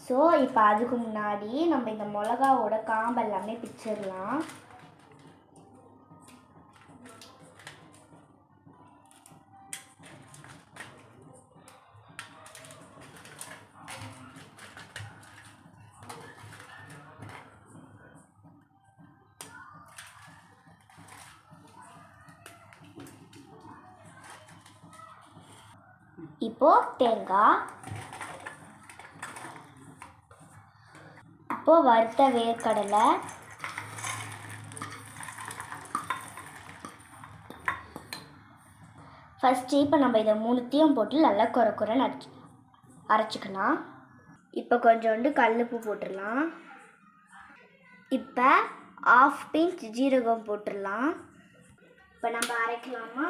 So இப்போ அதுக்கு முன்னாடி நம்ம இந்த மிளகாவோட காம்பு எல்லாமே பிச்சிடலாம். இப்போ தேங்காய், இப்போ வறுத்த வேர்க்கடலை, ஃபஸ்ட்டு இப்போ நம்ம இதை மூணுத்தையும் போட்டு நல்லா குறைன்னு அரைச்சிக்கலாம். இப்போ கொஞ்சோண்டு கல்லுப்பு போட்டுடலாம். இப்போ 1/2 பிஞ்ச் ஜீரகம் போட்டுடலாம். இப்போ நம்ம அரைக்கலாமா?